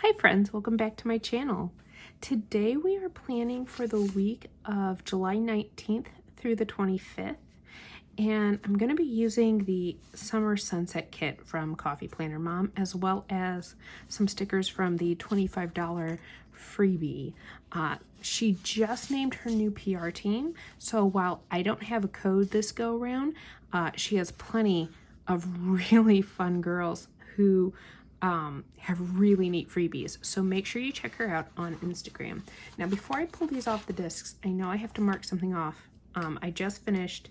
Hi friends, welcome back to my channel. Today we are planning for the week of July 19th through the 25th, and I'm going to be using the Summer Sunset Kit from CoffeePlannerMom, as well as some stickers from the $25 freebie. She just named her new PR team, so while I don't have a code this go around, she has plenty of really fun girls who have really neat freebies. So make sure you check her out on Instagram. Now, before I pull these off the discs, I know I have to mark something off. I just finished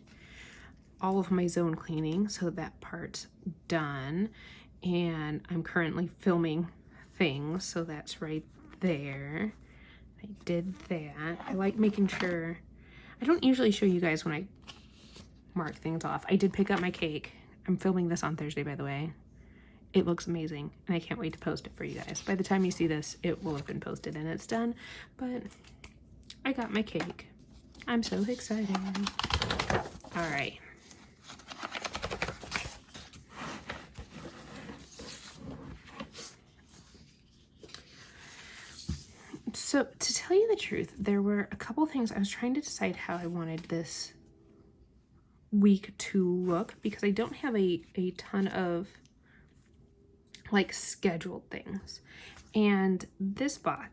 all of my zone cleaning, so that part's done. And I'm currently filming things, so that's right there. I did that. I like making sure. I don't usually show you guys when I mark things off. I did pick up my cake. I'm filming this on Thursday, by the way. It looks amazing, and I can't wait to post it for you guys. By the time you see this, it will have been posted and it's done, but I got my cake. I'm so excited. All right. So to tell you the truth, there were a couple things I was trying to decide how I wanted this week to look, because I don't have a ton of like scheduled things, and this box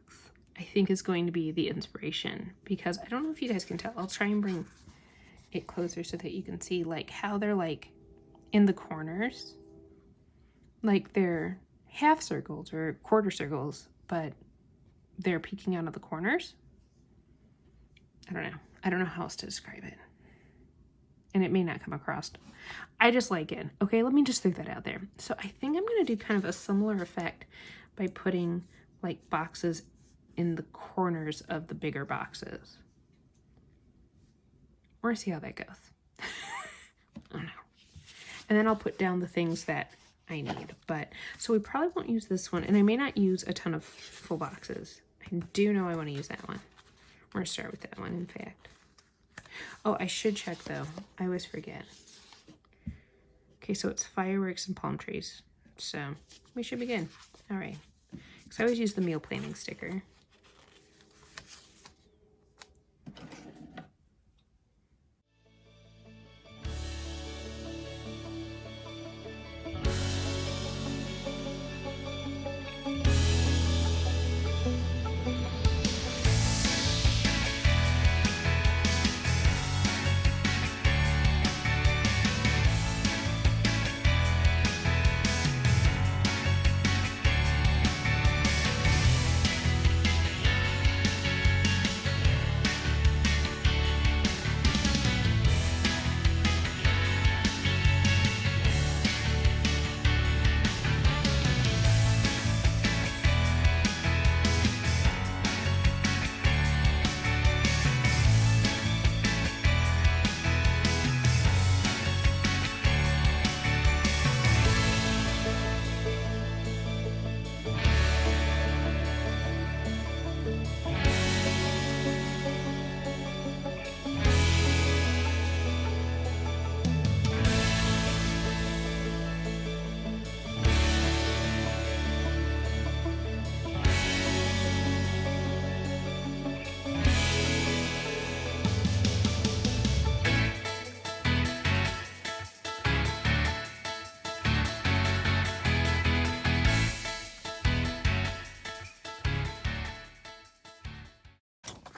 I think is going to be the inspiration, because I don't know if you guys can tell. I'll try and bring it closer so that you can see like how they're like in the corners, like they're half circles or quarter circles, but they're peeking out of the corners. I don't know how else to describe it, and it may not come across. I just like it. Okay, let me just throw that out there. So I think I'm going to do kind of a similar effect by putting like boxes in the corners of the bigger boxes. We're see how that goes. I don't know. And then I'll put down the things that I need. But so we probably won't use this one, and I may not use a ton of full boxes. I do know I want to use that one. We're going to start with that one, in fact. Oh, I should check though. I always forget. Okay, so it's fireworks and palm trees. So we should begin. All right. Because I always use the meal planning sticker.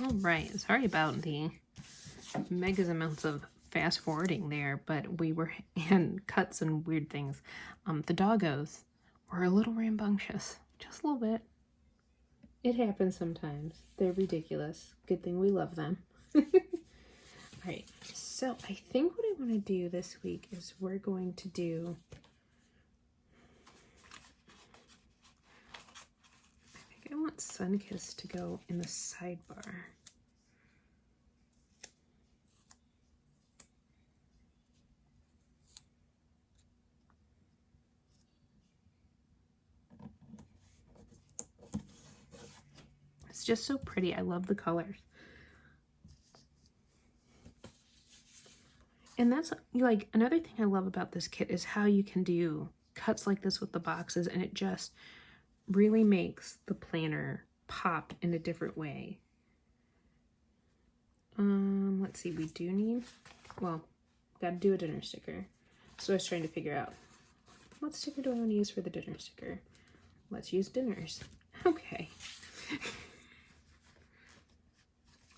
All right, sorry about the megas amounts of fast forwarding there, but we were in cuts and weird things. The doggos were a little rambunctious, just a little bit. It happens sometimes. They're ridiculous. Good thing we love them. All right, so I think what I want to do this week is we're going to do, I want Sunkiss to go in the sidebar. It's just so pretty. I love the colors. And that's like another thing I love about this kit is how you can do cuts like this with the boxes, and it just really makes the planner pop in a different way. Let's see, we do need, well, gotta do a dinner sticker. So I was trying to figure out, what sticker do I want to use for the dinner sticker? Let's use dinners. Okay.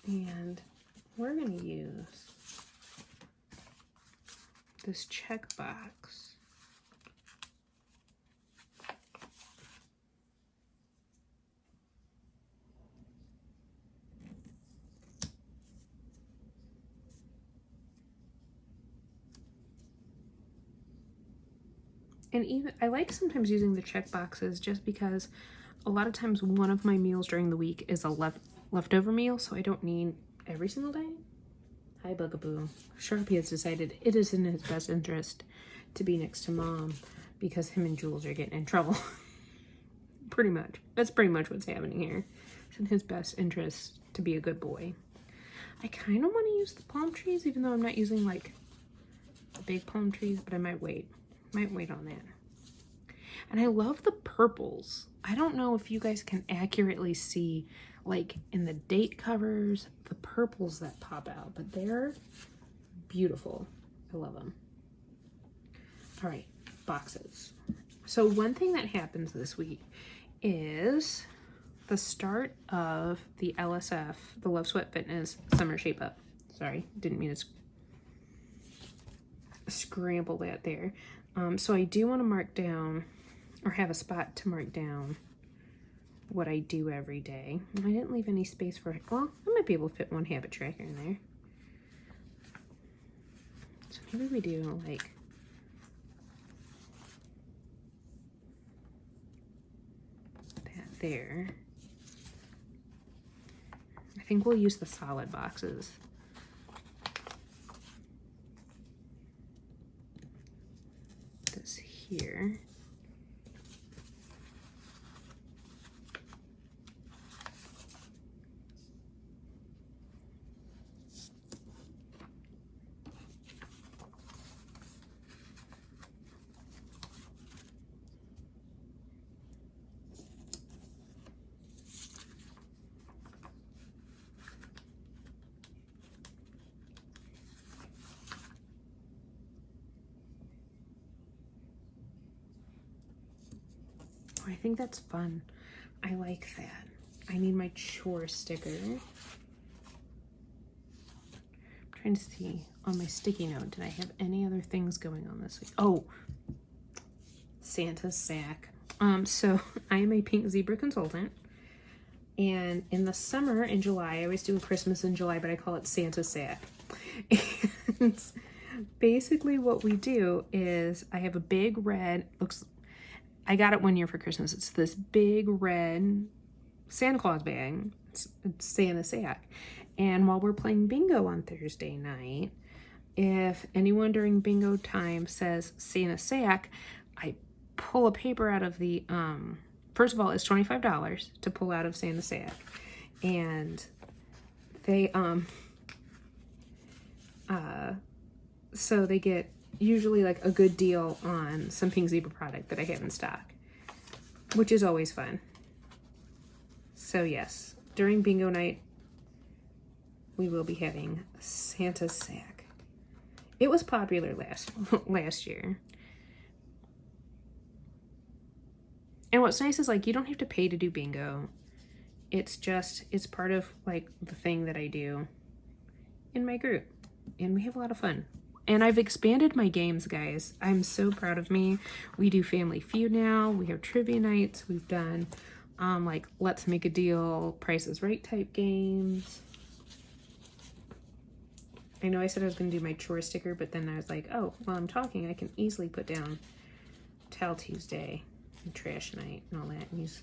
And we're going to use this checkbox. And even, I like sometimes using the check boxes just because a lot of times one of my meals during the week is a leftover meal, so I don't need every single day. Hi, Bugaboo. Sharpie has decided it is in his best interest to be next to Mom because him and Jules are getting in trouble. Pretty much. That's pretty much what's happening here. It's in his best interest to be a good boy. I kind of want to use the palm trees, even though I'm not using like big palm trees, but I might wait. Might wait on that. And I love the purples. I don't know if you guys can accurately see, like in the date covers, the purples that pop out, but they're beautiful. I love them. All right, boxes. So one thing that happens this week is the start of the LSF, the Love Sweat Fitness Summer Shape Up. Sorry, didn't mean to scramble that there. So I do want to mark down, or have a spot to mark down what I do every day. I didn't leave any space for, well, I might be able to fit one habit tracker in there. So maybe we do like that there. I think we'll use the solid boxes. This here. I think that's fun. I like that. I need my chore sticker. I'm trying to see on my sticky note, did I have any other things going on this week? Oh, Santa's sack. So I am a pink zebra consultant. And in the summer, in July, I always do a Christmas in July, but I call it Santa's sack. And basically what we do is I have a big red, I got it one year for Christmas. It's this big red Santa Claus bag. It's Santa's sack. And while we're playing bingo on Thursday night, if anyone during bingo time says Santa's sack, I pull a paper out of the, first of all, it's $25 to pull out of Santa's sack. And they, so they get usually like a good deal on some pink zebra product that I have in stock, which is always fun. So yes, during bingo night, we will be having Santa's sack. It was popular last year. And what's nice is like, you don't have to pay to do bingo. It's part of like the thing that I do in my group, and we have a lot of fun. And I've expanded my games, guys. I'm so proud of me. We do Family Feud now. We have trivia nights. We've done like Let's Make a Deal, Price is Right type games. I know I said I was going to do my chore sticker, but then I was like, oh, while I'm talking, I can easily put down Towel Tuesday and Trash Night and all that, and use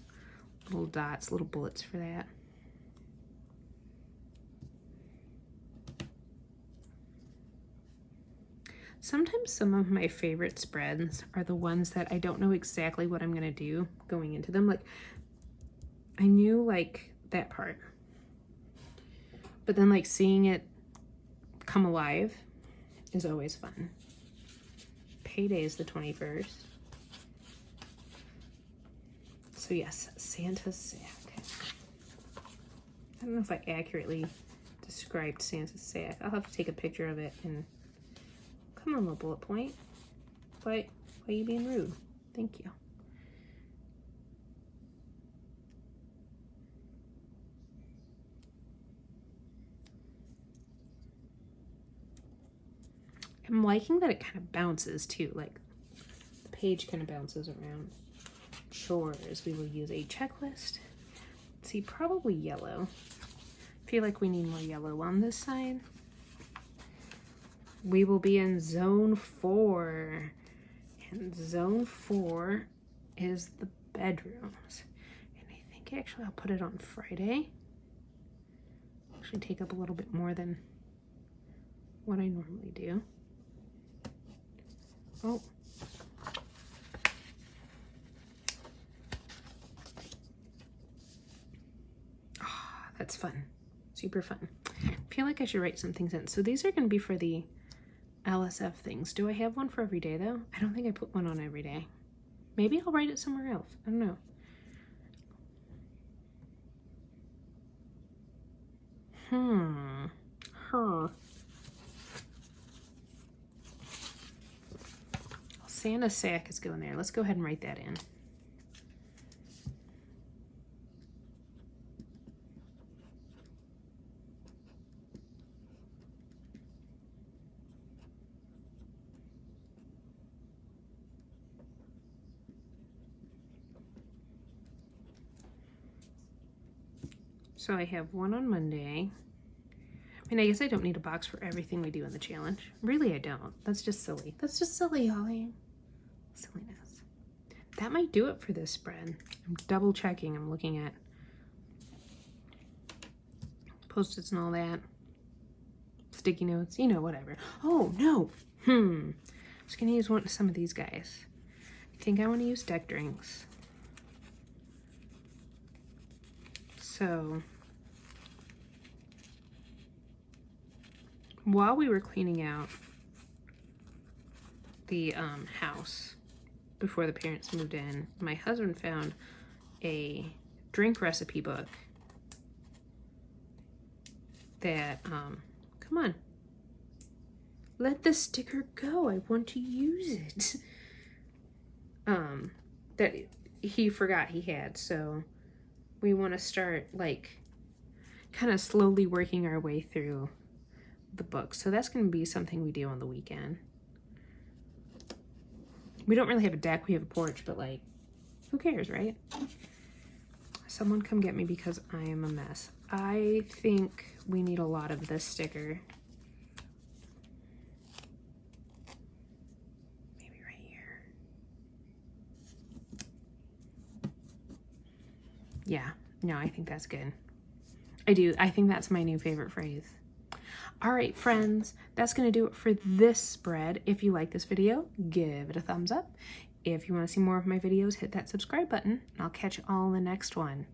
little dots, little bullets for that. Sometimes some of my favorite spreads are the ones that I don't know exactly what I'm going to do going into them. Like, I knew like that part, but then like seeing it come alive is always fun. Payday is the 21st. So yes, Santa's sack. I don't know if I accurately described Santa's sack. I'll have to take a picture of it and come on, little bullet point. Why are you being rude? Thank you. I'm liking that it kind of bounces too, like the page kind of bounces around. Chores, we will use a checklist. Let's see, probably yellow. I feel like we need more yellow on this side. We will be in zone 4. And zone 4 is the bedrooms. And I think actually I'll put it on Friday. Actually take up a little bit more than what I normally do. Oh. That's fun. Super fun. I feel like I should write some things in. So these are going to be for the LSF things. Do I have one for every day though? I don't think I put one on every day. Maybe I'll write it somewhere else. I don't know. Santa's sack is going there. Let's go ahead and write that in. So I have one on Monday. I mean, I guess I don't need a box for everything we do in the challenge. Really, I don't. That's just silly. That's just silly, Holly. Silliness. That might do it for this spread. I'm double checking. I'm looking at Post-its and all that. Sticky notes, you know, whatever. Oh, no. I'm just going to use some of these guys. I think I want to use deck drinks. So while we were cleaning out the house before the parents moved in, my husband found a drink recipe book that, come on, let the sticker go. I want to use it. That he forgot he had. So we want to start like kind of slowly working our way through the book. So that's going to be something we do on the weekend. We don't really have a deck, we have a porch, but like, who cares, right? Someone come get me because I am a mess. I think we need a lot of this sticker. Maybe right here. Yeah, no, I think that's good. I do. I think that's my new favorite phrase. All right, friends, that's going to do it for this spread. If you like this video, give it a thumbs up. If you want to see more of my videos, hit that subscribe button, and I'll catch you all in the next one.